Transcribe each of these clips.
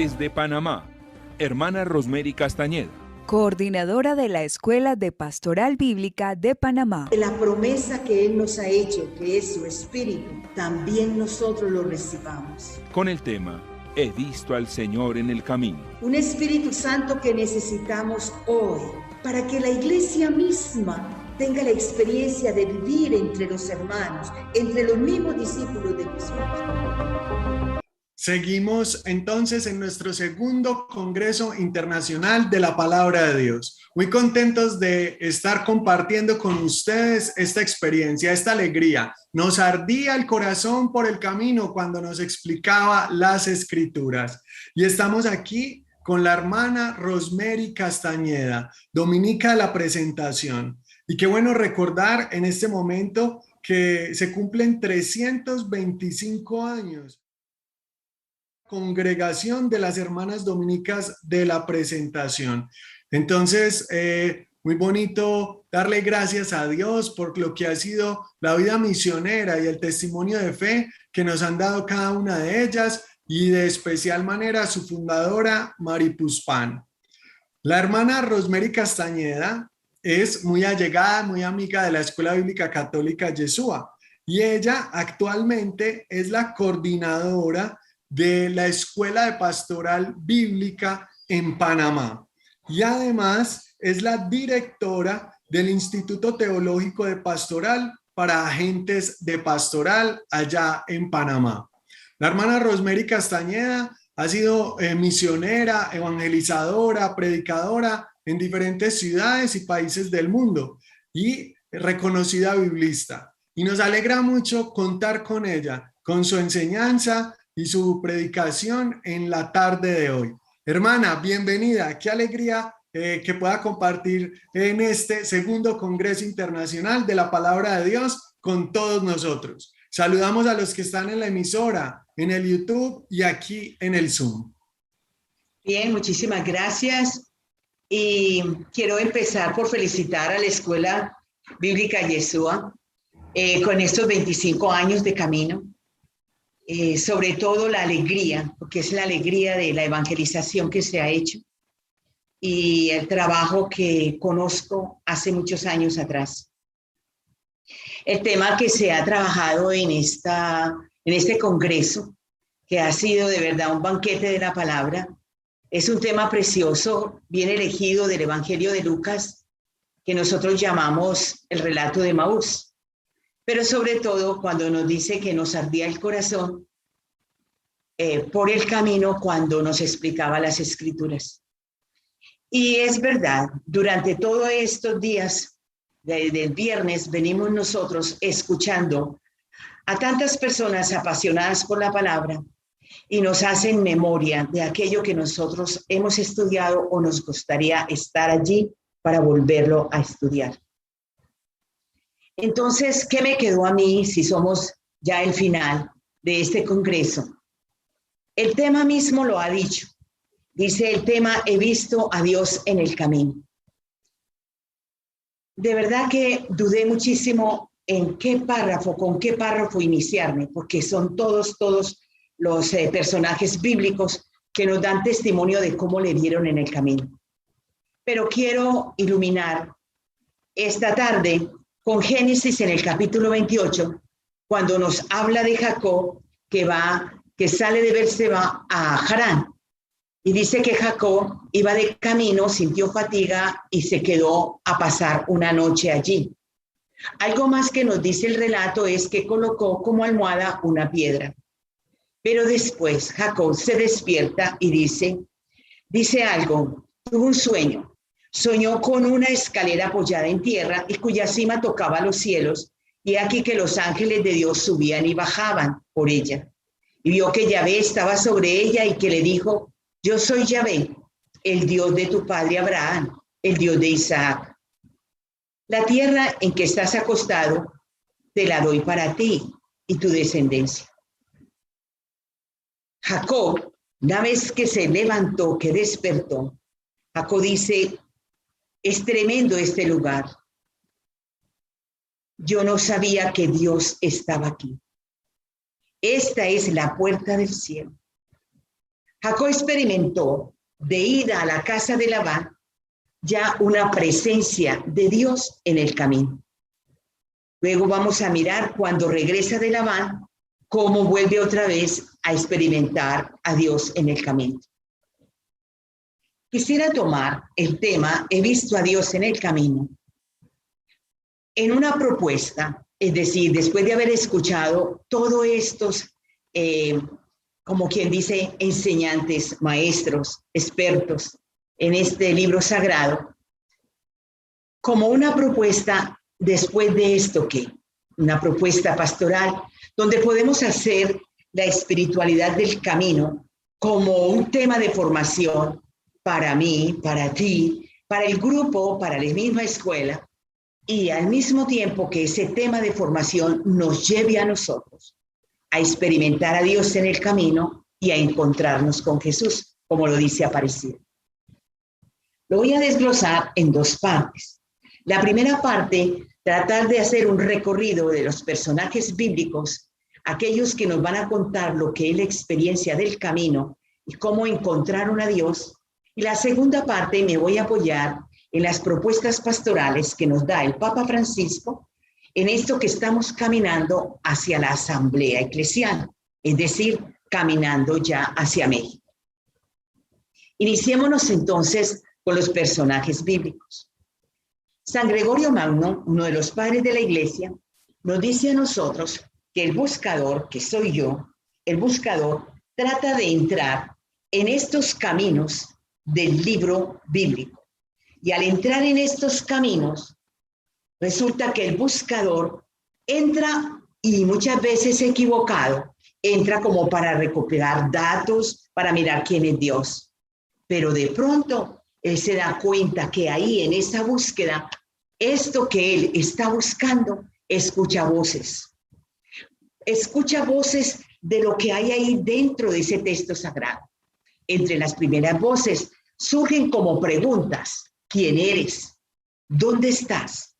Desde Panamá, hermana Rosemary Castañeda, coordinadora de la Escuela de Pastoral Bíblica de Panamá. La promesa que Él nos ha hecho, que es su Espíritu, también nosotros lo recibamos. con el tema He visto al Señor en el camino. Un Espíritu Santo que necesitamos hoy para que la iglesia misma tenga la experiencia de vivir entre los hermanos, entre los mismos discípulos de Jesús. Seguimos entonces en nuestro segundo Congreso Internacional de la Palabra de Dios. Muy contentos de estar compartiendo con ustedes esta experiencia, esta alegría. Nos ardía el corazón por el camino cuando nos explicaba las Escrituras. Y estamos aquí con la hermana Rosemary Castañeda, dominica de la presentación. Y qué bueno recordar en este momento que se cumplen 325 años. Congregación de las Hermanas Dominicas de la Presentación. Entonces, muy bonito darle gracias a Dios por lo que ha sido la vida misionera y el testimonio de fe que nos han dado cada una de ellas y de especial manera su fundadora, Mari Puspán. La hermana Rosemary Castañeda es muy allegada, muy amiga de la Escuela Bíblica Católica Yeshua y ella actualmente es la coordinadora de la Escuela de Pastoral Bíblica en Panamá y además es la directora del Instituto Teológico de Pastoral para Agentes de Pastoral allá en Panamá. La hermana Rosemary Castañeda ha sido misionera, evangelizadora, predicadora en diferentes ciudades y países del mundo y reconocida biblista. Y nos alegra mucho contar con ella, con su enseñanza y su predicación en la tarde de hoy. Hermana, bienvenida. Qué alegría que pueda compartir en este segundo Congreso Internacional de la Palabra de Dios con todos nosotros. Saludamos a los que están en la emisora, en el YouTube y aquí en el Zoom. Bien, muchísimas gracias. Y quiero empezar por felicitar a la Escuela Bíblica Yeshua con estos 25 años de camino. Sobre todo la alegría, porque es la alegría de la evangelización que se ha hecho y el trabajo que conozco hace muchos años atrás. El tema que se ha trabajado en este congreso, que ha sido de verdad un banquete de la palabra, es un tema precioso, bien elegido del Evangelio de Lucas, que nosotros llamamos el relato de Maús. Pero sobre todo cuando nos dice que nos ardía el corazón por el camino cuando nos explicaba las Escrituras. Y es verdad, durante todos estos días del viernes venimos nosotros escuchando a tantas personas apasionadas por la palabra y nos hacen memoria de aquello que nosotros hemos estudiado o nos gustaría estar allí para volverlo a estudiar. Entonces, ¿qué me quedó a mí si somos ya el final de este congreso? El tema mismo lo ha dicho. Dice el tema, he visto a Dios en el camino. De verdad que dudé muchísimo en con qué párrafo iniciarme, porque son todos los personajes bíblicos que nos dan testimonio de cómo le vieron en el camino. Pero quiero iluminar esta tarde con Génesis en el capítulo 28, cuando nos habla de Jacob que sale de Berseba a Harán. Y dice que Jacob iba de camino, sintió fatiga y se quedó a pasar una noche allí. Algo más que nos dice el relato es que colocó como almohada una piedra. Pero después Jacob se despierta y dice algo, tuvo un sueño. Soñó con una escalera apoyada en tierra y cuya cima tocaba los cielos, y aquí que los ángeles de Dios subían y bajaban por ella. Y vio que Yahvé estaba sobre ella y que le dijo, yo soy Yahvé, el Dios de tu padre Abraham, el Dios de Isaac. La tierra en que estás acostado te la doy para ti y tu descendencia. Jacob, una vez que se levantó, que despertó, Jacob dice, es tremendo este lugar. Yo no sabía que Dios estaba aquí. Esta es la puerta del cielo. Jacob experimentó de ida a la casa de Labán ya una presencia de Dios en el camino. Luego vamos a mirar cuando regresa de Labán, cómo vuelve otra vez a experimentar a Dios en el camino. Quisiera tomar el tema, he visto a Dios en el camino, en una propuesta, es decir, después de haber escuchado todos estos, como quien dice, enseñantes, maestros, expertos en este libro sagrado, como una propuesta después de esto, ¿qué? Una propuesta pastoral, donde podemos hacer la espiritualidad del camino como un tema de formación para mí, para ti, para el grupo, para la misma escuela, y al mismo tiempo que ese tema de formación nos lleve a nosotros a experimentar a Dios en el camino y a encontrarnos con Jesús, como lo dice Aparecido. Lo voy a desglosar en dos partes. La primera parte, tratar de hacer un recorrido de los personajes bíblicos, aquellos que nos van a contar lo que es la experiencia del camino y cómo encontraron a Dios. Y la segunda parte me voy a apoyar en las propuestas pastorales que nos da el Papa Francisco en esto que estamos caminando hacia la asamblea eclesial, es decir, caminando ya hacia México. Iniciémonos entonces con los personajes bíblicos. San Gregorio Magno, uno de los padres de la Iglesia, nos dice a nosotros que el buscador, que soy yo, el buscador trata de entrar en estos caminos del libro bíblico. Y al entrar en estos caminos, resulta que el buscador entra, y muchas veces equivocado, entra como para recopilar datos, para mirar quién es Dios. Pero de pronto, él se da cuenta que ahí en esa búsqueda, esto que él está buscando, escucha voces. Escucha voces de lo que hay ahí dentro de ese texto sagrado. Entre las primeras voces surgen como preguntas. ¿Quién eres? ¿Dónde estás?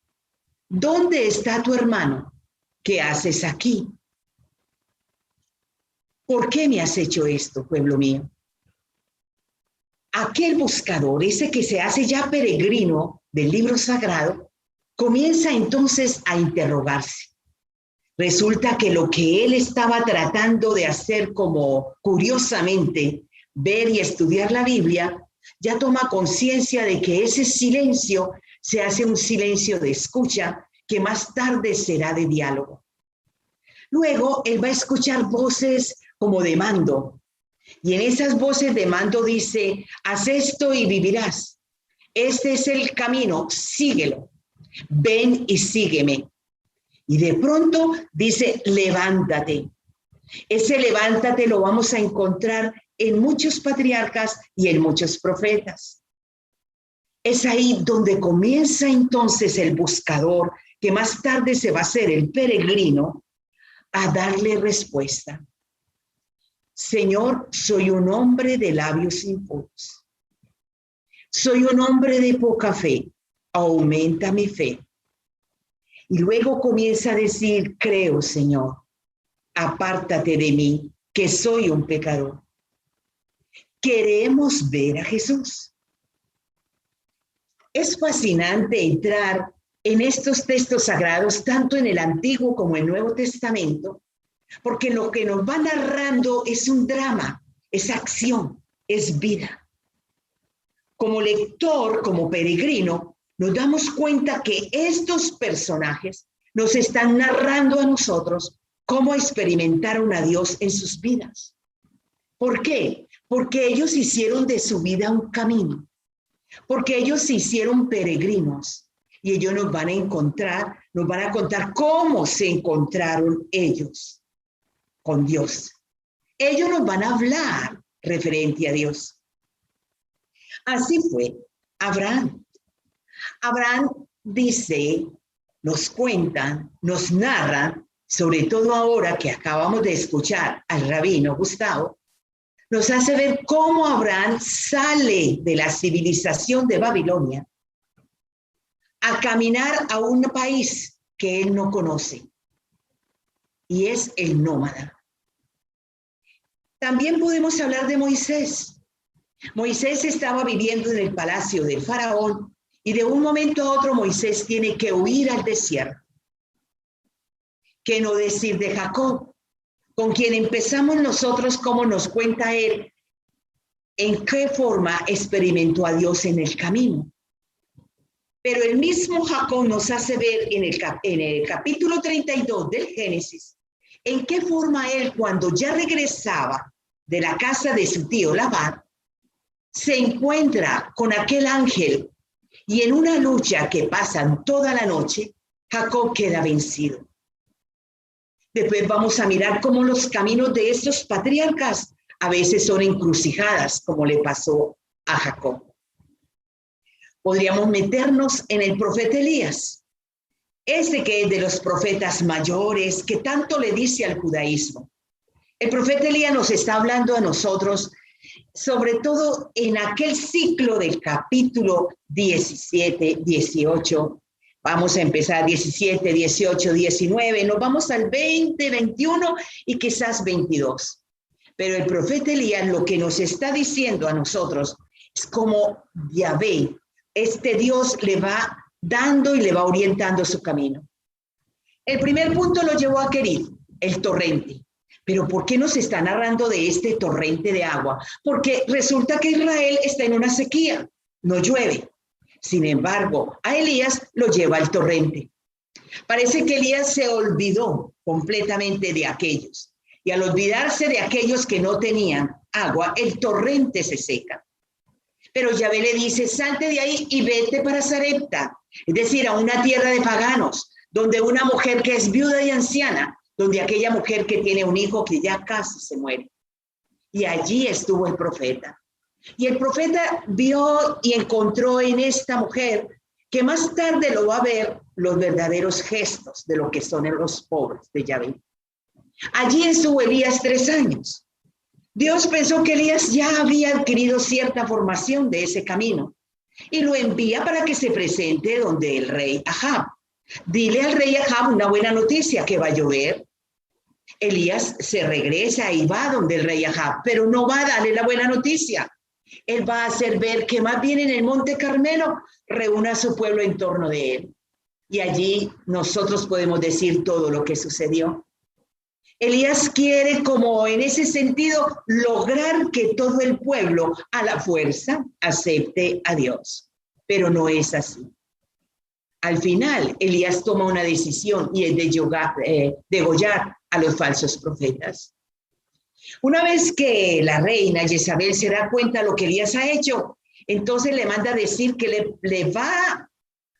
¿Dónde está tu hermano? ¿Qué haces aquí? ¿Por qué me has hecho esto, pueblo mío? Aquel buscador, ese que se hace ya peregrino del libro sagrado, comienza entonces a interrogarse. Resulta que lo que él estaba tratando de hacer como curiosamente, ver y estudiar la Biblia, ya toma conciencia de que ese silencio se hace un silencio de escucha que más tarde será de diálogo. Luego él va a escuchar voces como de mando, y en esas voces de mando dice: haz esto y vivirás. Este es el camino, síguelo. Ven y sígueme. Y de pronto dice: levántate. Ese levántate lo vamos a encontrar en muchos patriarcas y en muchos profetas. Es ahí donde comienza entonces el buscador, que más tarde se va a hacer el peregrino, a darle respuesta. Señor, soy un hombre de labios impuros. Soy un hombre de poca fe. Aumenta mi fe. Y luego comienza a decir: creo, Señor, apártate de mí, que soy un pecador. Queremos ver a Jesús. Es fascinante entrar en estos textos sagrados, tanto en el Antiguo como en el Nuevo Testamento, porque lo que nos va narrando es un drama, es acción, es vida. Como lector, como peregrino, nos damos cuenta que estos personajes nos están narrando a nosotros cómo experimentaron a Dios en sus vidas. ¿Por qué? Porque ellos hicieron de su vida un camino, porque ellos se hicieron peregrinos y ellos nos van a encontrar, nos van a contar cómo se encontraron ellos con Dios. Ellos nos van a hablar referente a Dios. Así fue Abraham. Abraham dice, nos cuentan, nos narran, sobre todo ahora que acabamos de escuchar al rabino Gustavo, nos hace ver cómo Abraham sale de la civilización de Babilonia a caminar a un país que él no conoce, y es el nómada. También podemos hablar de Moisés. Moisés estaba viviendo en el palacio del faraón y de un momento a otro Moisés tiene que huir al desierto. ¿Qué no decir de Jacob, con quien empezamos nosotros, como nos cuenta él, en qué forma experimentó a Dios en el camino? Pero el mismo Jacob nos hace ver en el capítulo 32 del Génesis, en qué forma él, cuando ya regresaba de la casa de su tío Labán, se encuentra con aquel ángel y en una lucha que pasan toda la noche, Jacob queda vencido. Después vamos a mirar cómo los caminos de estos patriarcas a veces son encrucijadas, como le pasó a Jacob. Podríamos meternos en el profeta Elías, ese que es de los profetas mayores, que tanto le dice al judaísmo. El profeta Elías nos está hablando a nosotros, sobre todo en aquel ciclo del capítulo 17, 18, vamos a empezar 17, 18, 19, nos vamos al 20, 21 y quizás 22. Pero el profeta Elías lo que nos está diciendo a nosotros es como Yahvé, este Dios le va dando y le va orientando su camino. El primer punto lo llevó a Kerit, el torrente. Pero ¿por qué nos está narrando de este torrente de agua? Porque resulta que Israel está en una sequía, no llueve. Sin embargo, a Elías lo lleva al torrente. Parece que Elías se olvidó completamente de aquellos. Y al olvidarse de aquellos que no tenían agua, el torrente se seca. Pero Yahvé le dice, salte de ahí y vete para Sarepta, es decir, a una tierra de paganos, donde una mujer que es viuda y anciana, donde aquella mujer que tiene un hijo que ya casi se muere. Y allí estuvo el profeta. Y el profeta vio y encontró en esta mujer, que más tarde lo va a ver, los verdaderos gestos de lo que son los pobres de Yahvé. Allí estuvo Elías 3 años. Dios pensó que Elías ya había adquirido cierta formación de ese camino y lo envía para que se presente donde el rey Ahab. Dile al rey Ahab una buena noticia, que va a llover. Elías se regresa y va donde el rey Ahab, pero no va a darle la buena noticia. Él va a hacer ver que más bien en el Monte Carmelo reúne a su pueblo en torno de él. Y allí nosotros podemos decir todo lo que sucedió. Elías quiere, como en ese sentido, lograr que todo el pueblo a la fuerza acepte a Dios. Pero no es así. Al final, Elías toma una decisión y es de degollar a los falsos profetas. Una vez que la reina Jezabel se da cuenta de lo que Elías ha hecho, entonces le manda a decir que le va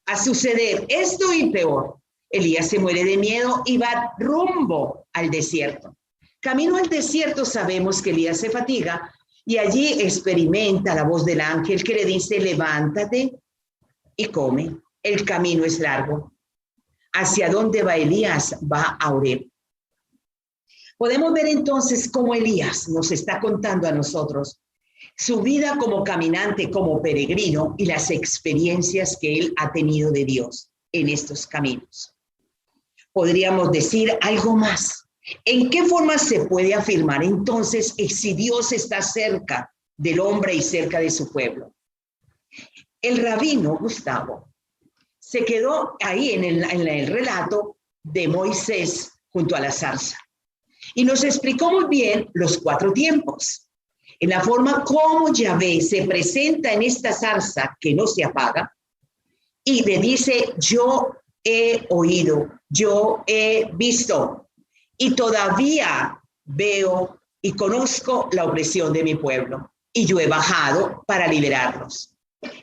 a suceder esto y peor. Elías se muere de miedo y va rumbo al desierto. Camino al desierto sabemos que Elías se fatiga y allí experimenta la voz del ángel que le dice, levántate y come. El camino es largo. ¿Hacia dónde va Elías? Va a Oreb. Podemos ver entonces cómo Elías nos está contando a nosotros su vida como caminante, como peregrino y las experiencias que él ha tenido de Dios en estos caminos. Podríamos decir algo más. ¿En qué forma se puede afirmar entonces si Dios está cerca del hombre y cerca de su pueblo? El rabino Gustavo se quedó ahí en el relato de Moisés junto a la zarza. Y nos explicó muy bien los 4 tiempos, en la forma como Yahvé se presenta en esta zarza que no se apaga y le dice, yo he oído, yo he visto y todavía veo y conozco la opresión de mi pueblo y yo he bajado para liberarlos.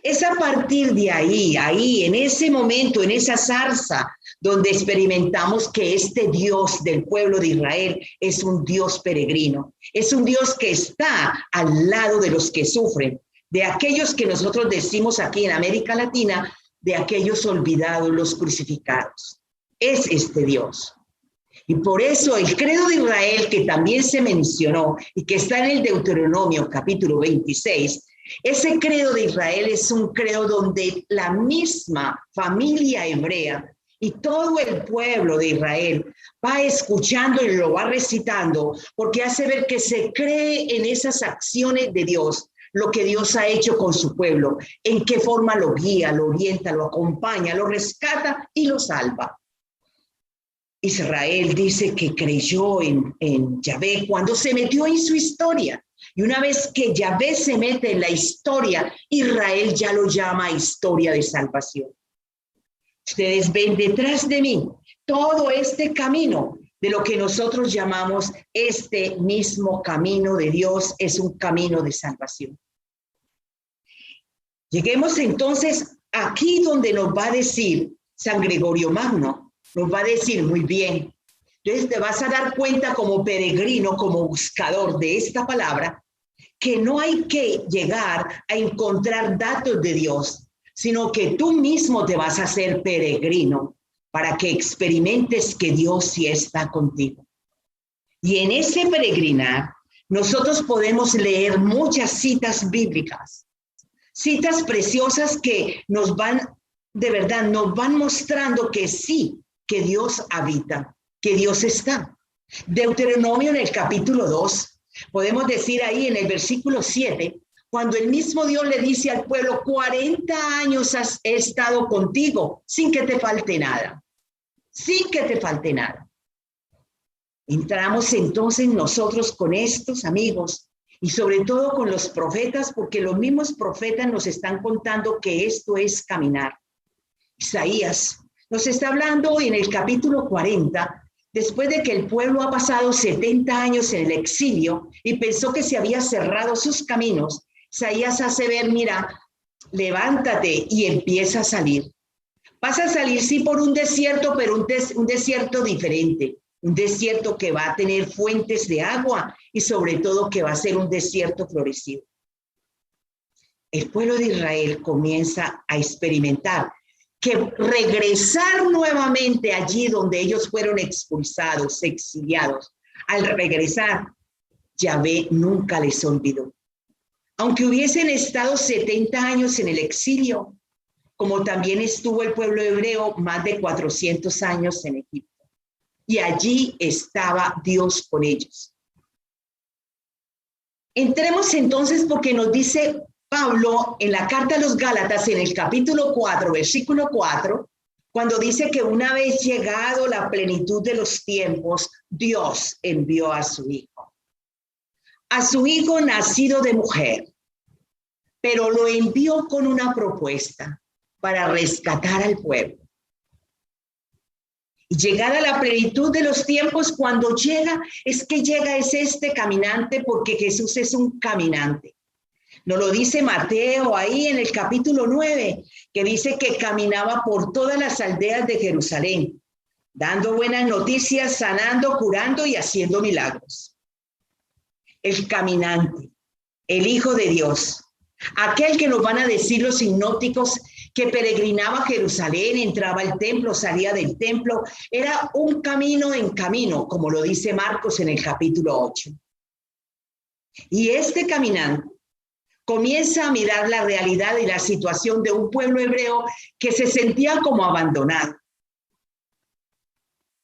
Es a partir de ahí, en ese momento, en esa zarza, donde experimentamos que este Dios del pueblo de Israel es un Dios peregrino, es un Dios que está al lado de los que sufren, de aquellos que nosotros decimos aquí en América Latina, de aquellos olvidados, los crucificados. Es este Dios. Y por eso el credo de Israel, que también se mencionó y que está en el Deuteronomio capítulo 26, ese credo de Israel es un credo donde la misma familia hebrea Y todo el pueblo de Israel va escuchando y lo va recitando, porque hace ver que se cree en esas acciones de Dios, lo que Dios ha hecho con su pueblo, en qué forma lo guía, lo orienta, lo acompaña, lo rescata y lo salva. Israel dice que creyó en Yahvé cuando se metió en su historia. Y una vez que Yahvé se mete en la historia, Israel ya lo llama historia de salvación. Ustedes ven detrás de mí todo este camino de lo que nosotros llamamos este mismo camino de Dios, es un camino de salvación. Lleguemos entonces aquí donde nos va a decir San Gregorio Magno, nos va a decir muy bien. Entonces te vas a dar cuenta como peregrino, como buscador de esta palabra, que no hay que llegar a encontrar datos de Dios, sino que tú mismo te vas a hacer peregrino para que experimentes que Dios sí está contigo. Y en ese peregrinar, nosotros podemos leer muchas citas bíblicas, citas preciosas que nos van, de verdad, nos van mostrando que sí, que Dios habita, que Dios está. Deuteronomio en el capítulo 2, podemos decir ahí en el versículo 7, cuando el mismo Dios le dice al pueblo, 40 años he estado contigo sin que te falte nada, sin que te falte nada. Entramos entonces nosotros con estos amigos y sobre todo con los profetas, porque los mismos profetas nos están contando que esto es caminar. Isaías nos está hablando en el capítulo 40, después de que el pueblo ha pasado 70 años en el exilio y pensó que se había cerrado sus caminos. Isaías hace ver, mira, levántate y empieza a salir. Vas a salir, sí, por un desierto, pero un desierto diferente. Un desierto que va a tener fuentes de agua y sobre todo que va a ser un desierto florecido. El pueblo de Israel comienza a experimentar que regresar nuevamente allí donde ellos fueron expulsados, exiliados, al regresar, Yahvé nunca les olvidó. Aunque hubiesen estado 70 años en el exilio, como también estuvo el pueblo hebreo más de 400 años en Egipto. Y allí estaba Dios con ellos. Entremos entonces porque nos dice Pablo en la carta a los Gálatas en el capítulo 4, versículo 4, cuando dice que una vez llegado la plenitud de los tiempos, Dios envió a su hijo nacido de mujer, pero lo envió con una propuesta para rescatar al pueblo. Y llegada la plenitud de los tiempos, cuando llega, es este caminante, porque Jesús es un caminante. Nos lo dice Mateo ahí en el capítulo 9, que dice que caminaba por todas las aldeas de Jerusalén, dando buenas noticias, sanando, curando y haciendo milagros. El caminante, el Hijo de Dios, aquel que nos van a decir los sinópticos que peregrinaba a Jerusalén, entraba al templo, salía del templo, era un camino en camino, como lo dice Marcos en el capítulo 8. Y este caminante comienza a mirar la realidad y la situación de un pueblo hebreo que se sentía como abandonado.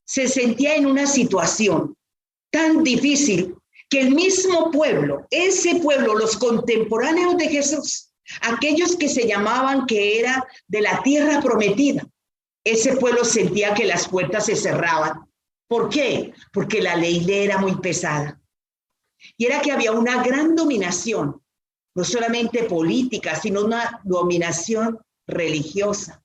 Se sentía en una situación tan difícil que el mismo pueblo, ese pueblo, los contemporáneos de Jesús, aquellos que se llamaban que era de la tierra prometida, ese pueblo sentía que las puertas se cerraban. ¿Por qué? Porque la ley le era muy pesada. Y era que había una gran dominación, no solamente política, sino una dominación religiosa.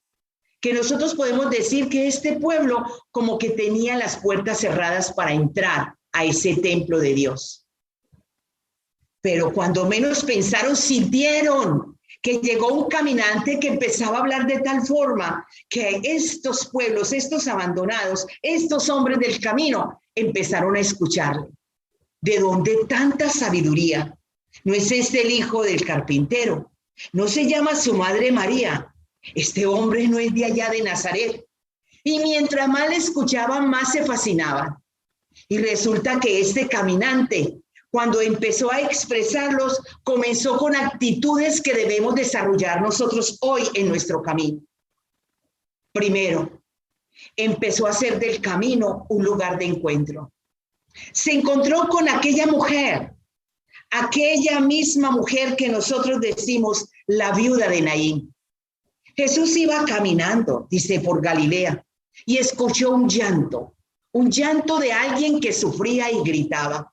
Que nosotros podemos decir que este pueblo como que tenía las puertas cerradas para entrar a ese templo de Dios. Pero cuando menos pensaron, sintieron que llegó un caminante que empezaba a hablar de tal forma que estos pueblos, estos abandonados, estos hombres del camino, empezaron a escucharle. ¿De dónde tanta sabiduría? ¿No es este el hijo del carpintero? ¿No se llama su madre María? Este hombre no es de allá de Nazaret. Y mientras más le escuchaban, más se fascinaban. Y resulta que este caminante, cuando empezó a expresarlos, comenzó con actitudes que debemos desarrollar nosotros hoy en nuestro camino. Primero, empezó a hacer del camino un lugar de encuentro. Se encontró con aquella mujer, aquella misma mujer que nosotros decimos la viuda de Naín. Jesús iba caminando, dice, por Galilea, y escuchó un llanto de alguien que sufría y gritaba.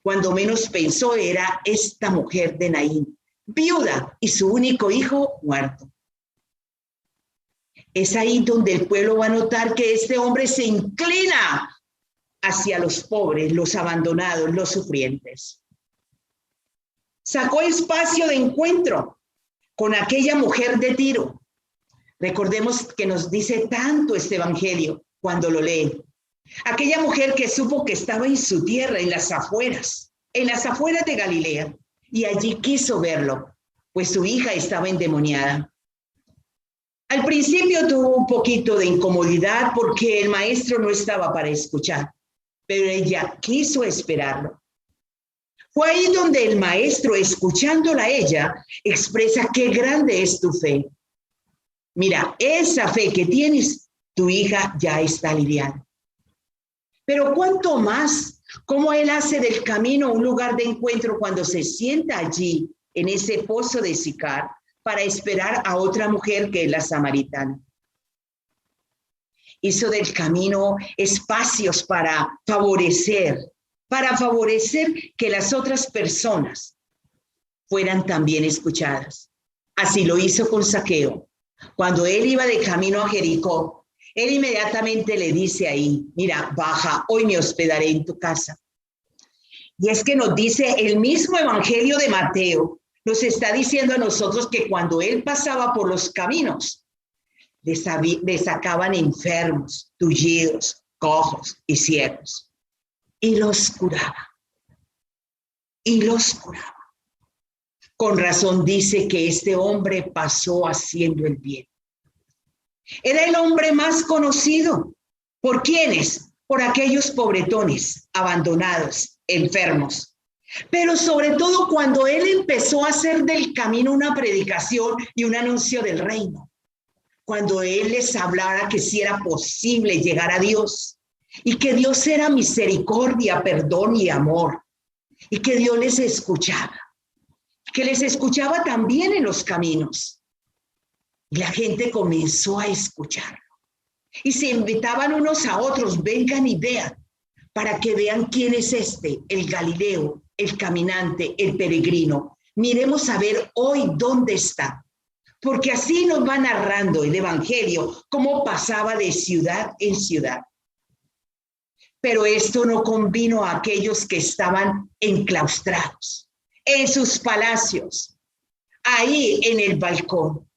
Cuando menos pensó, era esta mujer de Naín, viuda y su único hijo muerto. Es ahí donde el pueblo va a notar que este hombre se inclina hacia los pobres, los abandonados, los sufrientes. Sacó espacio de encuentro con aquella mujer de Tiro. Recordemos que nos dice tanto este evangelio cuando lo leen. Aquella mujer que supo que estaba en su tierra, en las afueras de Galilea, y allí quiso verlo, pues su hija estaba endemoniada. Al principio tuvo un poquito de incomodidad porque el maestro no estaba para escuchar, pero ella quiso esperarlo. Fue ahí donde el maestro, escuchándola a ella, expresa qué grande es tu fe. Mira, esa fe que tienes, tu hija ya está aliviada. Pero cuánto más, cómo él hace del camino un lugar de encuentro cuando se sienta allí, en ese pozo de Sicar, para esperar a otra mujer que es la samaritana. Hizo del camino espacios para favorecer que las otras personas fueran también escuchadas. Así lo hizo con Zaqueo. Cuando él iba de camino a Jericó, él inmediatamente le dice ahí, mira, baja, hoy me hospedaré en tu casa. Y es que nos dice el mismo evangelio de Mateo, nos está diciendo a nosotros que cuando él pasaba por los caminos, le sacaban enfermos, tullidos, cojos y ciegos, y los curaba. Con razón dice que este hombre pasó haciendo el bien. Era el hombre más conocido. ¿Por quiénes? Por aquellos pobretones, abandonados, enfermos. Pero sobre todo cuando él empezó a hacer del camino una predicación y un anuncio del reino. Cuando él les hablara que sí era posible llegar a Dios y que Dios era misericordia, perdón y amor. Y que Dios les escuchaba. Que les escuchaba también en los caminos. Y la gente comenzó a escucharlo. Y se invitaban unos a otros, vengan y vean, para que vean quién es este, el Galileo, el caminante, el peregrino. Miremos a ver hoy dónde está. Porque así nos va narrando el evangelio, cómo pasaba de ciudad en ciudad. Pero esto no convino a aquellos que estaban enclaustrados en sus palacios, ahí en el balcón.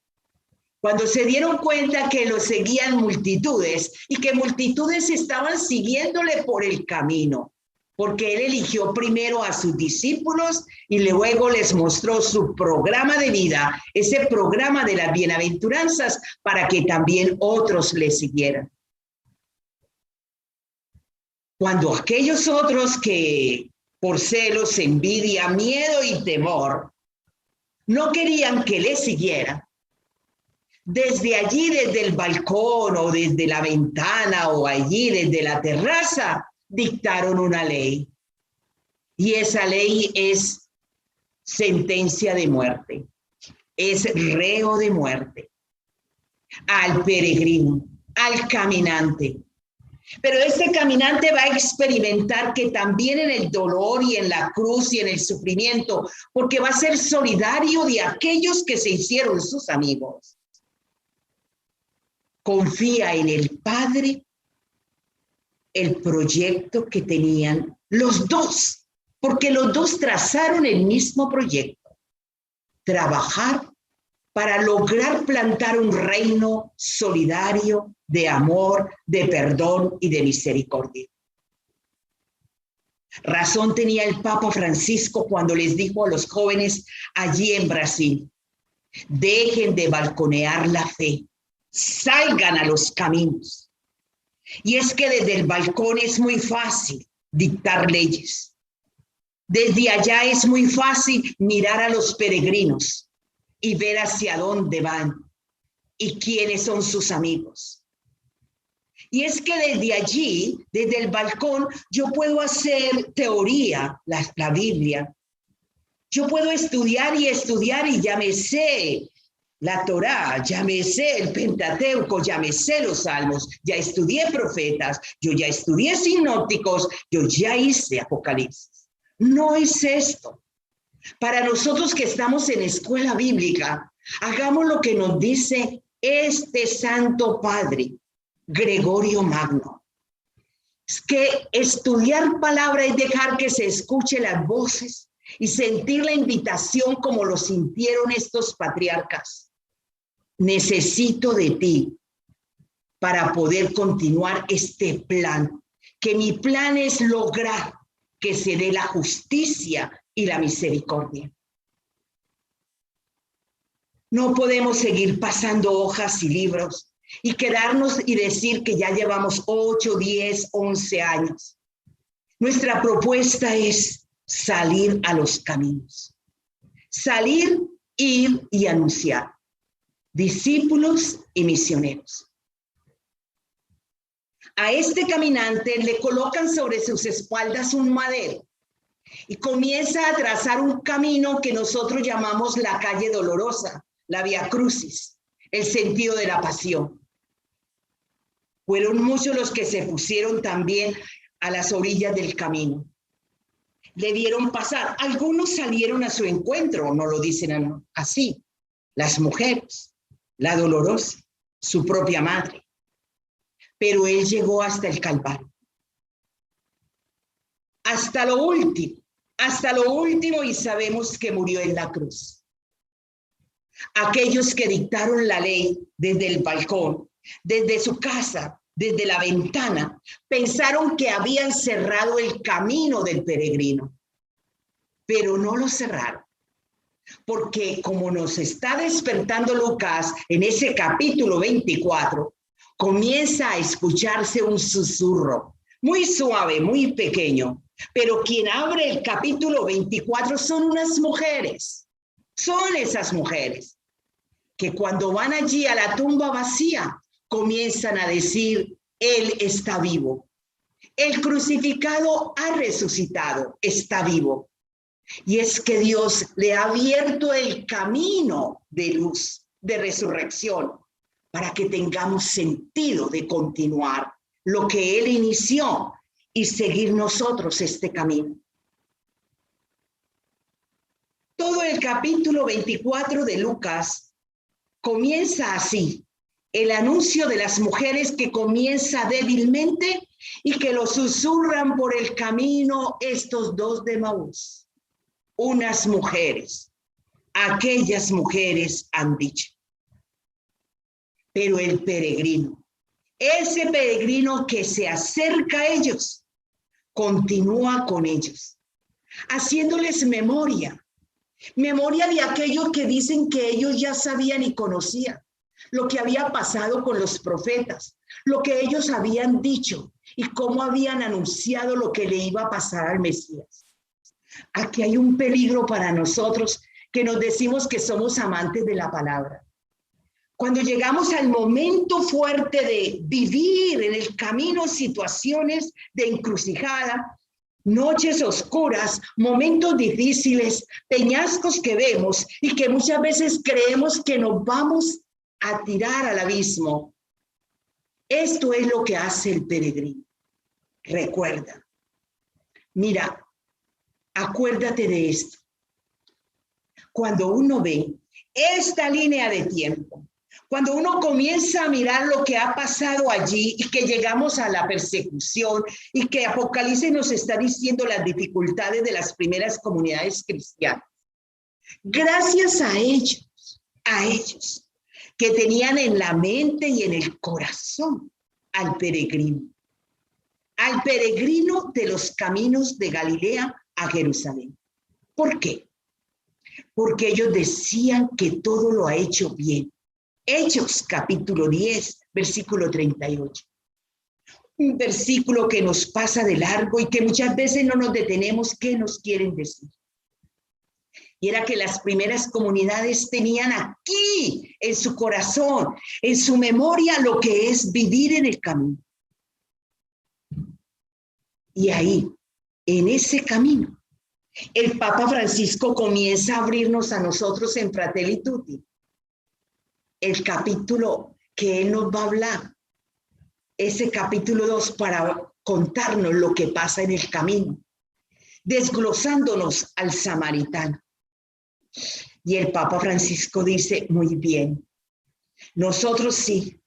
Cuando se dieron cuenta que lo seguían multitudes y que multitudes estaban siguiéndole por el camino, porque él eligió primero a sus discípulos y luego les mostró su programa de vida, ese programa de las bienaventuranzas, para que también otros le siguieran. Cuando aquellos otros que por celos, envidia, miedo y temor no querían que le siguieran, desde allí, desde el balcón o desde la ventana o allí desde la terraza, dictaron una ley. Y esa ley es sentencia de muerte, es reo de muerte al peregrino, al caminante. Pero este caminante va a experimentar que también en el dolor y en la cruz y en el sufrimiento, porque va a ser solidario de aquellos que se hicieron sus amigos. Confía en el Padre el proyecto que tenían los dos, porque los dos trazaron el mismo proyecto: trabajar para lograr plantar un reino solidario de amor, de perdón y de misericordia. Razón tenía el Papa Francisco cuando les dijo a los jóvenes allí en Brasil: dejen de balconear la fe, salgan a los caminos. Y es que desde el balcón es muy fácil dictar leyes. Desde allá es muy fácil mirar a los peregrinos y ver hacia dónde van y quiénes son sus amigos. Y es que desde allí, desde el balcón, yo puedo hacer teoría, la Biblia. Yo puedo estudiar y ya me sé la Torá, ya me sé el Pentateuco, ya me sé los Salmos, ya estudié profetas, yo ya estudié sinópticos, yo ya hice Apocalipsis. No es esto. Para nosotros que estamos en escuela bíblica, hagamos lo que nos dice este Santo Padre, Gregorio Magno. Es que estudiar palabra es dejar que se escuche las voces y sentir la invitación como lo sintieron estos patriarcas. Necesito de ti para poder continuar este plan, que mi plan es lograr que se dé la justicia y la misericordia. No podemos seguir pasando hojas y libros y quedarnos y decir que ya llevamos 8, 10, 11 años. Nuestra propuesta es salir a los caminos, salir, ir y anunciar, discípulos y misioneros. A este caminante le colocan sobre sus espaldas un madero y comienza a trazar un camino que nosotros llamamos la calle dolorosa, la Vía Crucis, el sentido de la pasión. Fueron muchos los que se pusieron también a las orillas del camino. Le vieron pasar. Algunos salieron a su encuentro, no lo dicen así. Las mujeres, la dolorosa, su propia madre. Pero él llegó hasta el Calvario. Hasta lo último y sabemos que murió en la cruz. Aquellos que dictaron la ley desde el balcón, desde su casa, desde la ventana, pensaron que habían cerrado el camino del peregrino, pero no lo cerraron, porque como nos está despertando Lucas en ese capítulo 24, comienza a escucharse un susurro, muy suave, muy pequeño, pero quien abre el capítulo 24 son unas mujeres, son esas mujeres, que cuando van allí a la tumba vacía, comienzan a decir, Él está vivo. El crucificado ha resucitado, está vivo. Y es que Dios le ha abierto el camino de luz, de resurrección, para que tengamos sentido de continuar lo que Él inició y seguir nosotros este camino. Todo el capítulo 24 de Lucas comienza así. El anuncio de las mujeres que comienza débilmente y que lo susurran por el camino estos dos de Emaús. Unas mujeres, aquellas mujeres han dicho. Pero el peregrino, ese peregrino que se acerca a ellos, continúa con ellos, haciéndoles memoria de aquello que dicen que ellos ya sabían y conocían. Lo que había pasado con los profetas, lo que ellos habían dicho y cómo habían anunciado lo que le iba a pasar al Mesías. Aquí hay un peligro para nosotros que nos decimos que somos amantes de la palabra. Cuando llegamos al momento fuerte de vivir en el camino situaciones de encrucijada, noches oscuras, momentos difíciles, peñascos que vemos y que muchas veces creemos que nos vamos a tirar al abismo. Esto es lo que hace el peregrino. Recuerda, mira, acuérdate de esto. Cuando uno ve esta línea de tiempo, cuando uno comienza a mirar lo que ha pasado allí y que llegamos a la persecución y que Apocalipsis nos está diciendo las dificultades de las primeras comunidades cristianas, gracias a ellos que tenían en la mente y en el corazón al peregrino de los caminos de Galilea a Jerusalén. ¿Por qué? Porque ellos decían que todo lo ha hecho bien. Hechos capítulo 10, versículo 38. Un versículo que nos pasa de largo y que muchas veces no nos detenemos. ¿Qué nos quieren decir? Y era que las primeras comunidades tenían aquí, en su corazón, en su memoria, lo que es vivir en el camino. Y ahí, en ese camino, el Papa Francisco comienza a abrirnos a nosotros en Fratelli Tutti el capítulo que él nos va a hablar, ese capítulo 2, para contarnos lo que pasa en el camino, desglosándonos al samaritano. Y el Papa Francisco dice, muy bien, nosotros sí,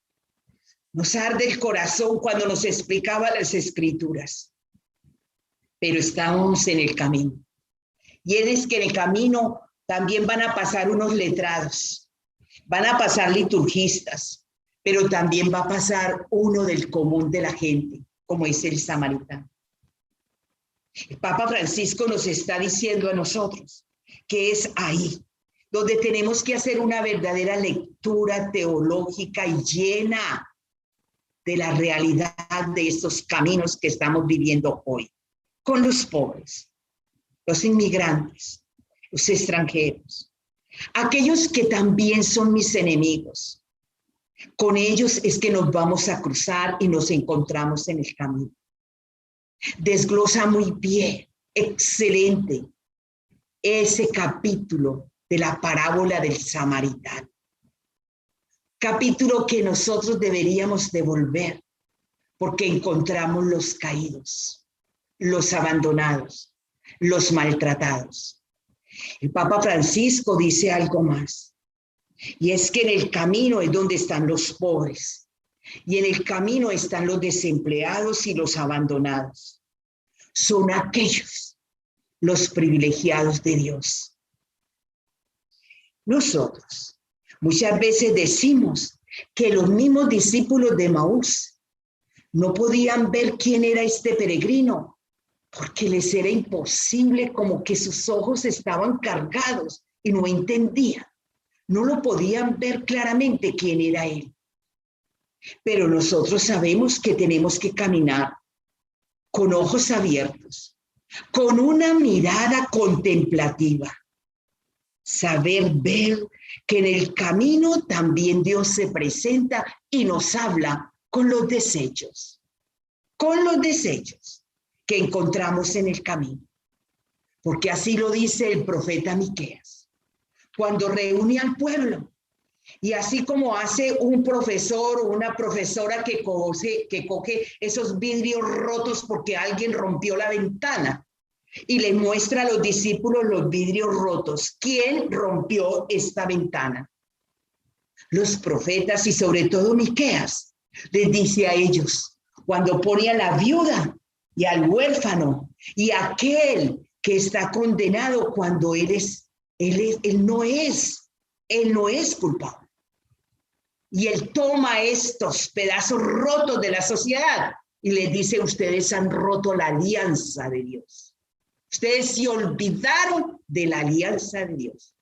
nos arde el corazón cuando nos explicaba las escrituras, pero estamos en el camino. Y es que en el camino también van a pasar unos letrados, van a pasar liturgistas, pero también va a pasar uno del común de la gente, como es el samaritano. El Papa Francisco nos está diciendo a nosotros que es ahí donde tenemos que hacer una verdadera lectura teológica y llena de la realidad de estos caminos que estamos viviendo hoy, con los pobres, los inmigrantes, los extranjeros, aquellos que también son mis enemigos. Con ellos es que nos vamos a cruzar y nos encontramos en el camino. Desglosa muy bien, excelente, ese capítulo de la parábola del samaritano. Capítulo que nosotros deberíamos devolver porque encontramos los caídos, los abandonados, los maltratados. El Papa Francisco dice algo más, y es que en el camino es donde están los pobres, y en el camino están los desempleados y los abandonados. Son aquellos, los privilegiados de Dios. Nosotros muchas veces decimos que los mismos discípulos de Emaús no podían ver quién era este peregrino, porque les era imposible, como que sus ojos estaban cargados y no entendían. No lo podían ver claramente quién era él. Pero nosotros sabemos que tenemos que caminar con ojos abiertos, con una mirada contemplativa. Saber ver que en el camino también Dios se presenta y nos habla con los desechos que encontramos en el camino. Porque así lo dice el profeta Miqueas, cuando reúne al pueblo. Y así como hace un profesor o una profesora que coge esos vidrios rotos porque alguien rompió la ventana y le muestra a los discípulos los vidrios rotos. ¿Quién rompió esta ventana? Los profetas y sobre todo Miqueas les dice a ellos, cuando pone a la viuda y al huérfano y a aquel que está condenado cuando él no es culpable. Y él toma estos pedazos rotos de la sociedad y les dice, ustedes han roto la alianza de Dios. Ustedes se olvidaron de la alianza de Dios.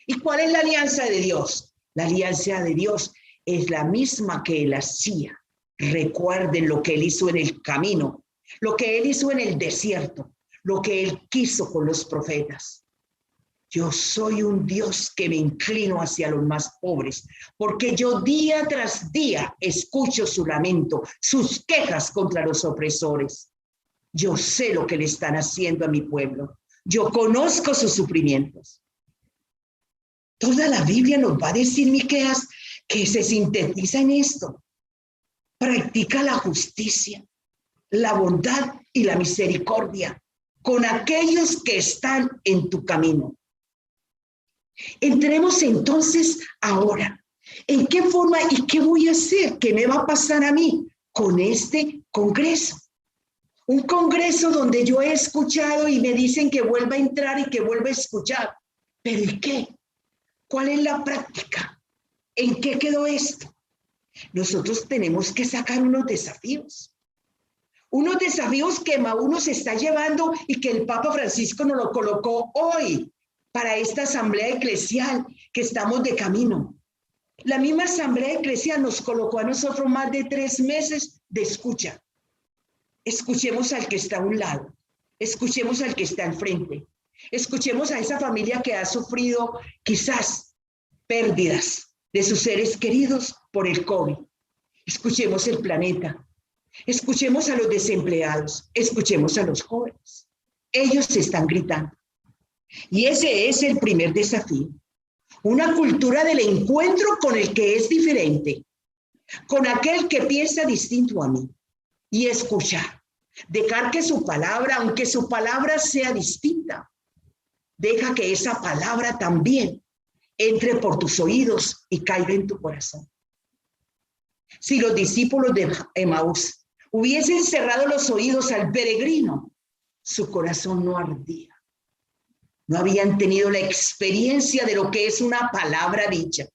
¿Y cuál es la alianza de Dios? La alianza de Dios es la misma que él hacía. Recuerden lo que él hizo en el camino, lo que él hizo en el desierto, lo que él quiso con los profetas. Yo soy un Dios que me inclino hacia los más pobres, porque yo día tras día escucho su lamento, sus quejas contra los opresores. Yo sé lo que le están haciendo a mi pueblo. Yo conozco sus sufrimientos. Toda la Biblia nos va a decir, Miqueas, que se sintetiza en esto. Practica la justicia, la bondad y la misericordia con aquellos que están en tu camino. Entremos entonces ahora. ¿En qué forma y qué voy a hacer? ¿Qué me va a pasar a mí con este congreso? Un congreso donde yo he escuchado y me dicen que vuelva a entrar y que vuelva a escuchar. ¿Pero y qué? ¿Cuál es la práctica? ¿En qué quedó esto? Nosotros tenemos que sacar unos desafíos que Emaús nos está llevando y que el Papa Francisco nos lo colocó hoy para esta asamblea eclesial que estamos de camino. La misma asamblea eclesial nos colocó a nosotros más de 3 meses de escucha. Escuchemos al que está a un lado, escuchemos al que está al frente, escuchemos a esa familia que ha sufrido quizás pérdidas de sus seres queridos por el COVID. Escuchemos el planeta, Escuchemos a los desempleados, escuchemos a los jóvenes. Ellos están gritando. Y ese es el primer desafío. Una cultura del encuentro con el que es diferente, con aquel que piensa distinto a mí. Y escuchar. Dejar que su palabra, aunque su palabra sea distinta, deja que esa palabra también entre por tus oídos y caiga en tu corazón. Si los discípulos de Emaús hubiesen cerrado los oídos al peregrino, su corazón no ardía. No habían tenido la experiencia de lo que es una palabra dicha.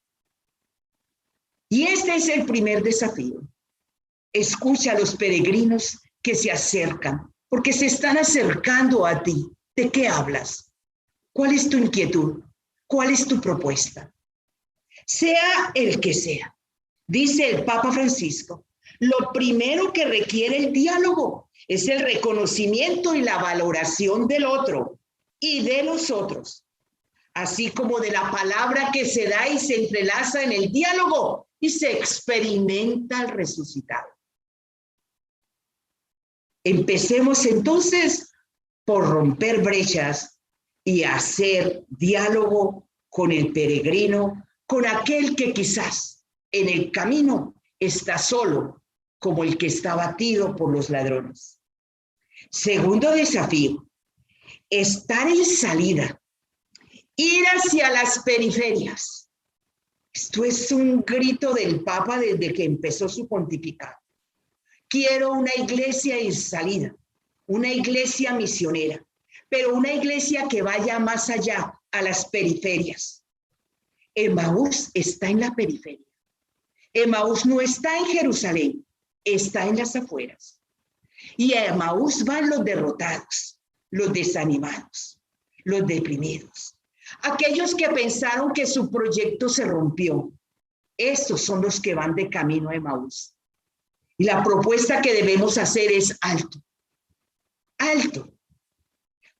Y este es el primer desafío. Escucha a los peregrinos que se acercan, porque se están acercando a ti. ¿De qué hablas? ¿Cuál es tu inquietud? ¿Cuál es tu propuesta? Sea el que sea, dice el Papa Francisco, lo primero que requiere el diálogo es el reconocimiento y la valoración del otro y de los otros, así como de la palabra que se da y se entrelaza en el diálogo y se experimenta al resucitado. Empecemos entonces por romper brechas y hacer diálogo con el peregrino, con aquel que quizás en el camino está solo, como el que está abatido por los ladrones. Segundo desafío, estar en salida, ir hacia las periferias. Esto es un grito del Papa desde que empezó su pontificado. Quiero una iglesia en salida, una iglesia misionera, pero una iglesia que vaya más allá, a las periferias. Emaús está en la periferia. Emaús no está en Jerusalén, está en las afueras. Y a Emaús van los derrotados, los desanimados, los deprimidos, aquellos que pensaron que su proyecto se rompió. Estos son los que van de camino a Emaús. Y la propuesta que debemos hacer es alto, alto.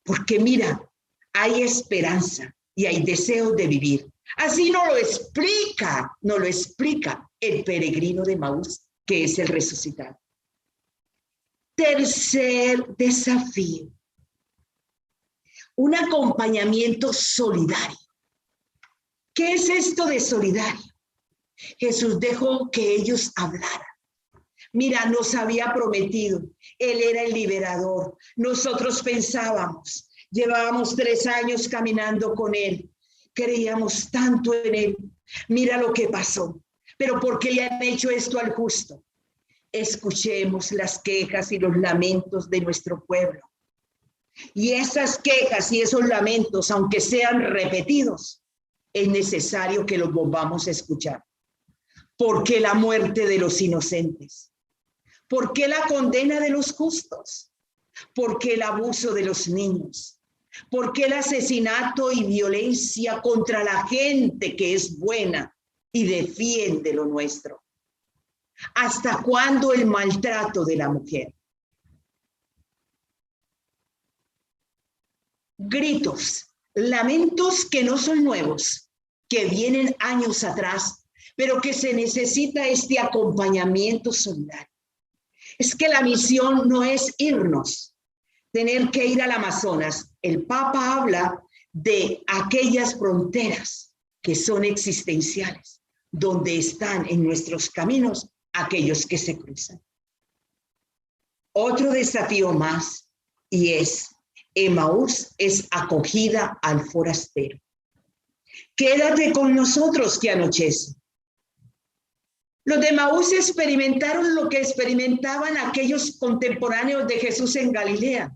Porque mira, hay esperanza y hay deseo de vivir. Así nos lo explica el peregrino de Emaús, que es el resucitado. Tercer desafío, un acompañamiento solidario. ¿Qué es esto de solidario? Jesús dejó que ellos hablaran. Mira, nos había prometido, Él era el liberador. Nosotros pensábamos, llevábamos 3 años caminando con Él, creíamos tanto en Él. Mira lo que pasó. Pero ¿por qué le han hecho esto al justo? Escuchemos las quejas y los lamentos de nuestro pueblo. Y esas quejas y esos lamentos, aunque sean repetidos, es necesario que los volvamos a escuchar. ¿Por qué la muerte de los inocentes? ¿Por qué la condena de los justos? ¿Por qué el abuso de los niños? ¿Por qué el asesinato y violencia contra la gente que es buena y defiende lo nuestro? ¿Hasta cuándo el maltrato de la mujer? Gritos, lamentos que no son nuevos, que vienen años atrás, pero que se necesita este acompañamiento solidario. Es que la misión no es irnos, tener que ir al Amazonas. El Papa habla de aquellas fronteras que son existenciales, donde están en nuestros caminos aquellos que se cruzan. Otro desafío más, y es, Emaús es acogida al forastero. Quédate con nosotros que anochece. Los de Emaús experimentaron lo que experimentaban aquellos contemporáneos de Jesús en Galilea,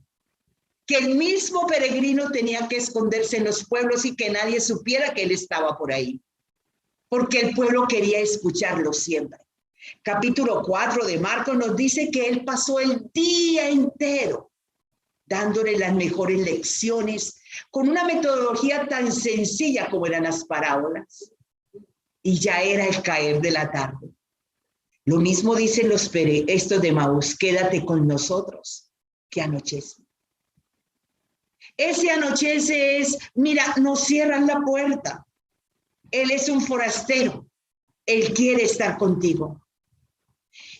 que el mismo peregrino tenía que esconderse en los pueblos y que nadie supiera que él estaba por ahí, porque el pueblo quería escucharlo siempre. Capítulo 4 de Marcos nos dice que él pasó el día entero dándole las mejores lecciones con una metodología tan sencilla como eran las parábolas. Y ya era el caer de la tarde. Lo mismo dicen estos de Emaús, quédate con nosotros, que anochece. Ese anochece es, mira, no cierran la puerta. Él es un forastero. Él quiere estar contigo.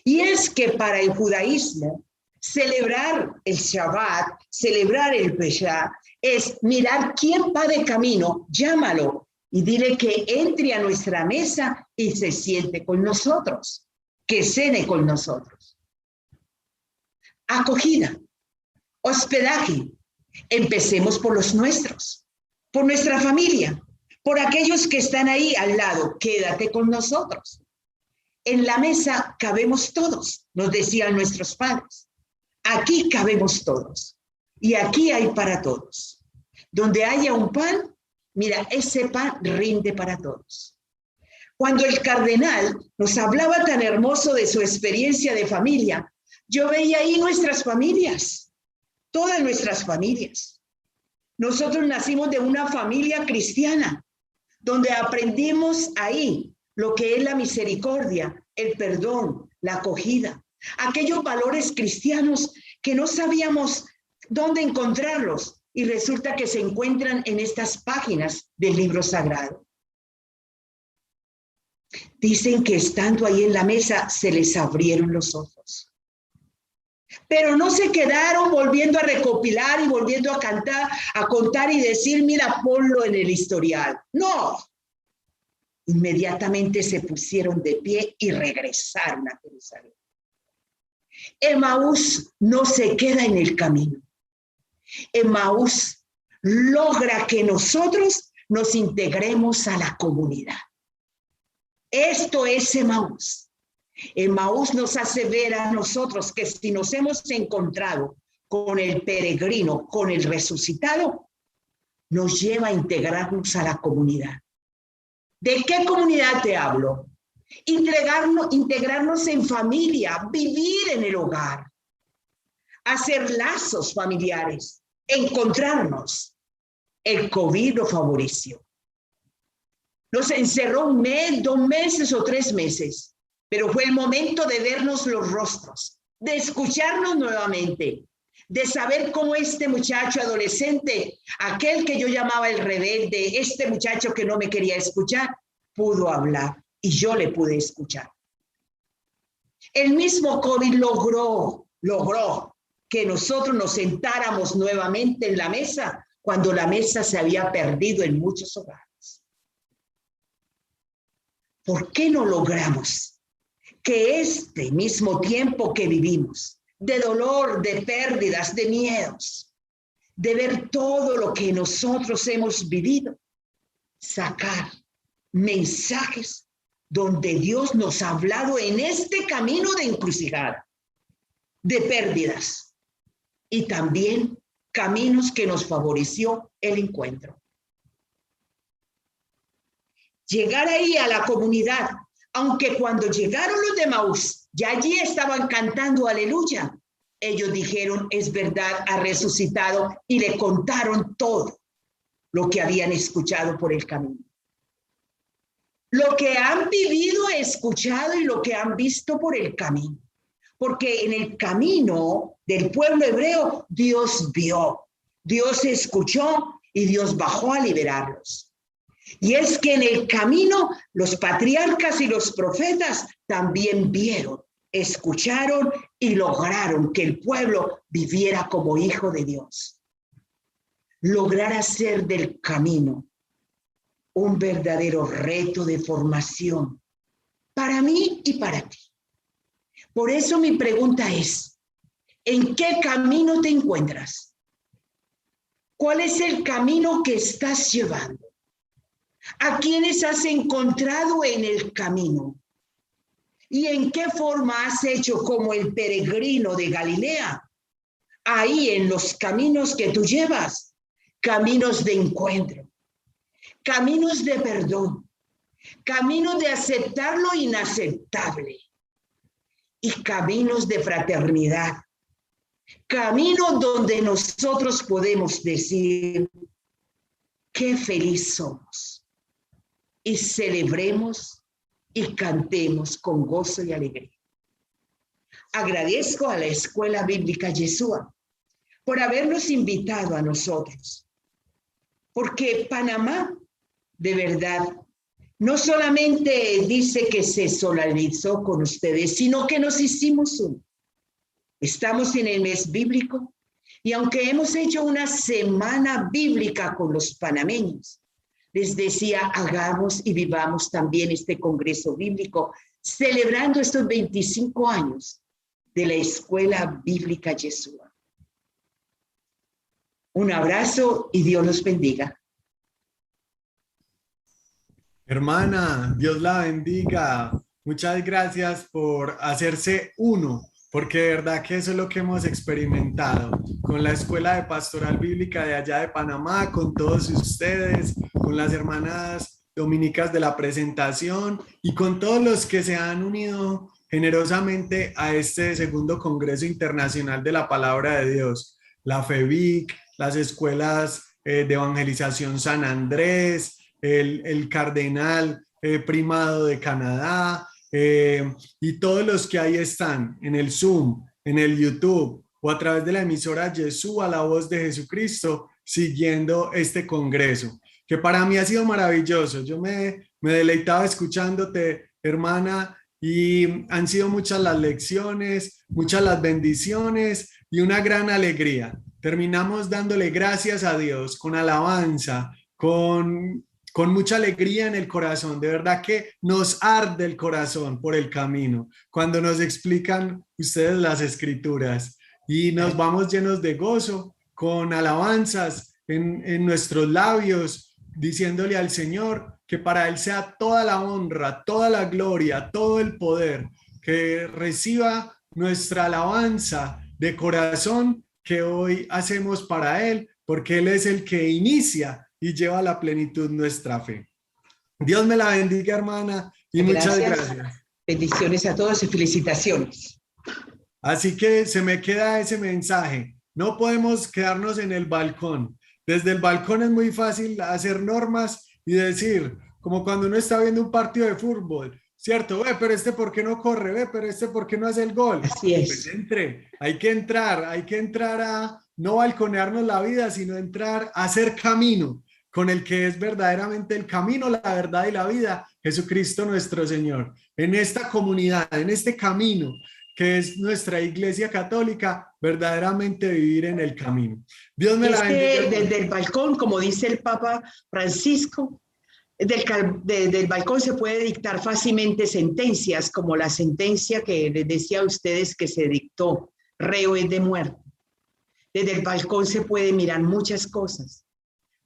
Y es que para el judaísmo, celebrar el Shabbat, celebrar el Pesha, es mirar quién va de camino, llámalo y dile que entre a nuestra mesa y se siente con nosotros, que cene con nosotros. Acogida, hospedaje. Empecemos por los nuestros, por nuestra familia, por aquellos que están ahí al lado. Quédate con nosotros. En la mesa cabemos todos, nos decían nuestros padres. Aquí cabemos todos y aquí hay para todos. Donde haya un pan, mira, ese pan rinde para todos. Cuando el cardenal nos hablaba tan hermoso de su experiencia de familia, yo veía ahí nuestras familias, todas nuestras familias. Nosotros nacimos de una familia cristiana, donde aprendimos ahí lo que es la misericordia, el perdón, la acogida, aquellos valores cristianos que no sabíamos dónde encontrarlos y resulta que se encuentran en estas páginas del libro sagrado. Dicen que estando ahí en la mesa se les abrieron los ojos. Pero no se quedaron volviendo a recopilar y volviendo a cantar, a contar y decir, mira, ponlo en el historial. No. Inmediatamente se pusieron de pie y regresaron a Jerusalén. Emaús no se queda en el camino. Emaús logra que nosotros nos integremos a la comunidad. Esto es Emaús. Emaús nos hace ver a nosotros que si nos hemos encontrado con el peregrino, con el resucitado, nos lleva a integrarnos a la comunidad. ¿De qué comunidad te hablo? Integrarnos en familia, vivir en el hogar, hacer lazos familiares, encontrarnos. El COVID lo favoreció. Nos encerró 1 mes, 2 meses o 3 meses, pero fue el momento de vernos los rostros, de escucharnos nuevamente, de saber cómo este muchacho adolescente, aquel que yo llamaba el rebelde, este muchacho que no me quería escuchar, pudo hablar y yo le pude escuchar. El mismo COVID logró que nosotros nos sentáramos nuevamente en la mesa cuando la mesa se había perdido en muchos hogares. ¿Por qué no logramos que este mismo tiempo que vivimos, de dolor, de pérdidas, de miedos, de ver todo lo que nosotros hemos vivido, sacar mensajes donde Dios nos ha hablado en este camino de encrucijada, de pérdidas y también caminos que nos favoreció el encuentro? Llegar ahí a la comunidad, aunque cuando llegaron los de Emaús, ya allí estaban cantando aleluya. Ellos dijeron, es verdad, ha resucitado, y le contaron todo lo que habían escuchado por el camino. Lo que han vivido, escuchado y lo que han visto por el camino. Porque en el camino del pueblo hebreo, Dios vio, Dios escuchó y Dios bajó a liberarlos. Y es que en el camino los patriarcas y los profetas también vieron, escucharon y lograron que el pueblo viviera como hijo de Dios. Lograr hacer del camino un verdadero reto de formación para mí y para ti. Por eso mi pregunta es, ¿en qué camino te encuentras? ¿Cuál es el camino que estás llevando? ¿A quiénes has encontrado en el camino? ¿Y en qué forma has hecho como el peregrino de Galilea? Ahí en los caminos que tú llevas, caminos de encuentro, caminos de perdón, caminos de aceptar lo inaceptable y caminos de fraternidad, caminos donde nosotros podemos decir qué feliz somos. Y celebremos y cantemos con gozo y alegría. Agradezco a la Escuela Bíblica Yeshua por habernos invitado a nosotros, porque Panamá, de verdad, no solamente dice que se solidarizó con ustedes, sino que nos hicimos uno. Estamos en el mes bíblico y aunque hemos hecho una semana bíblica con los panameños, les decía, hagamos y vivamos también este congreso bíblico, celebrando estos 25 años de la Escuela Bíblica Yeshua. Un abrazo y Dios los bendiga. Hermana, Dios la bendiga. Muchas gracias por hacerse uno, porque de verdad que eso es lo que hemos experimentado con la Escuela de Pastoral Bíblica de allá de Panamá, con todos ustedes, con las hermanas dominicas de la presentación y con todos los que se han unido generosamente a este segundo Congreso Internacional de la Palabra de Dios. La FEBIC, las escuelas de evangelización San Andrés, el Cardenal Primado de Canadá, y todos los que ahí están en el Zoom, en el YouTube o a través de la emisora Yeshua, la voz de Jesucristo, siguiendo este congreso, que para mí ha sido maravilloso. Yo me deleitaba escuchándote, hermana, y han sido muchas las lecciones, muchas las bendiciones y una gran alegría. Terminamos dándole gracias a Dios con alabanza, con mucha alegría en el corazón. De verdad que nos arde el corazón por el camino cuando nos explican ustedes las escrituras y nos vamos llenos de gozo, con alabanzas en nuestros labios, diciéndole al Señor que para Él sea toda la honra, toda la gloria, todo el poder, que reciba nuestra alabanza de corazón que hoy hacemos para Él, porque Él es el que inicia y lleva a la plenitud nuestra fe. Dios me la bendiga, hermana, y muchas gracias. Bendiciones a todos y felicitaciones. Así que se me queda ese mensaje. No podemos quedarnos en el balcón. Desde el balcón es muy fácil hacer normas y decir, como cuando uno está viendo un partido de fútbol, ¿cierto? Ve, pero este ¿por qué no corre? Ve, pero este ¿por qué no hace el gol? Así es. Pues hay que entrar a no balconearnos la vida, sino entrar a hacer camino con el que es verdaderamente el camino, la verdad y la vida, Jesucristo nuestro Señor. En esta comunidad, en este camino que es nuestra Iglesia Católica, verdaderamente vivir en el camino. Dios me la bendiga. Desde el balcón, como dice el Papa Francisco, del balcón se puede dictar fácilmente sentencias, como la sentencia que les decía a ustedes que se dictó, reo es de muerte. Desde el balcón se puede mirar muchas cosas,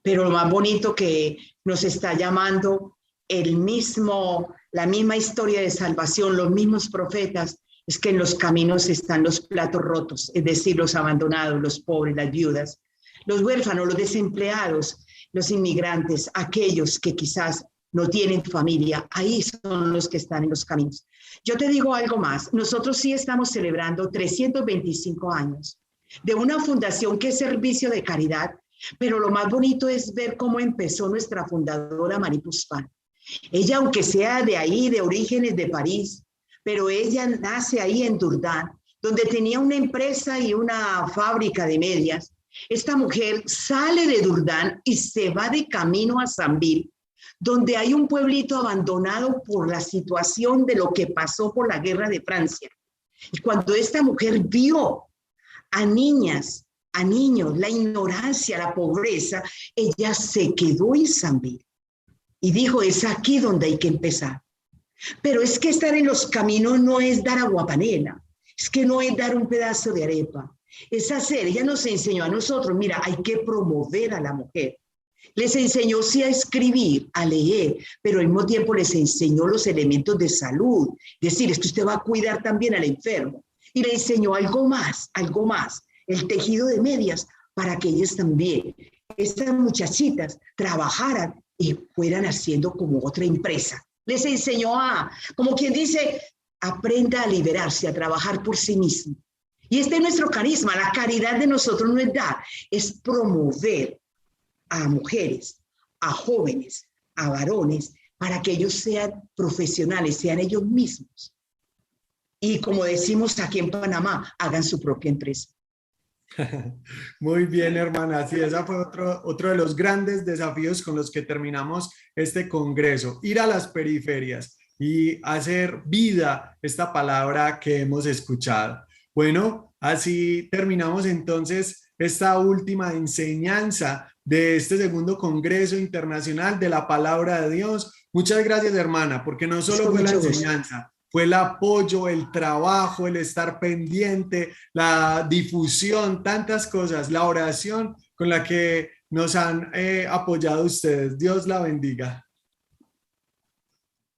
pero lo más bonito que nos está llamando la misma historia de salvación, los mismos profetas, es que en los caminos están los platos rotos, es decir, los abandonados, los pobres, las viudas, los huérfanos, los desempleados, los inmigrantes, aquellos que quizás no tienen familia, ahí son los que están en los caminos. Yo te digo algo más, nosotros sí estamos celebrando 325 años de una fundación que es servicio de caridad, pero lo más bonito es ver cómo empezó nuestra fundadora Marie Puspan. Ella, aunque sea de ahí, de orígenes de París, pero ella nace ahí en Dourdan, donde tenía una empresa y una fábrica de medias. Esta mujer sale de Dourdan y se va de camino a Sambil, donde hay un pueblito abandonado por la situación de lo que pasó por la guerra de Francia. Y cuando esta mujer vio a niñas, a niños, la ignorancia, la pobreza, ella se quedó en Sambil y dijo, es aquí donde hay que empezar. Pero es que estar en los caminos no es dar aguapanela, es que no es dar un pedazo de arepa, es hacer. Ella nos enseñó a nosotros, mira, hay que promover a la mujer. Les enseñó sí a escribir, a leer, pero al mismo tiempo les enseñó los elementos de salud. Es decir, es que usted va a cuidar también al enfermo. Y le enseñó algo más, el tejido de medias, para que ellas también, estas muchachitas, trabajaran y fueran haciendo como otra empresa. Les enseñó como quien dice, aprenda a liberarse, a trabajar por sí mismo. Y este es nuestro carisma. La caridad de nosotros no es dar, es promover a mujeres, a jóvenes, a varones, para que ellos sean profesionales, sean ellos mismos. Y como decimos aquí en Panamá, hagan su propia empresa. Muy bien, hermana. Sí, ese fue otro de los grandes desafíos con los que terminamos este congreso, ir a las periferias y hacer vida esta palabra que hemos escuchado. Bueno, así terminamos entonces esta última enseñanza de este segundo Congreso Internacional de la Palabra de Dios. Muchas gracias, hermana, porque no solo fue la enseñanza, fue el apoyo, el trabajo, el estar pendiente, la difusión, tantas cosas, la oración con la que nos han apoyado ustedes. Dios la bendiga.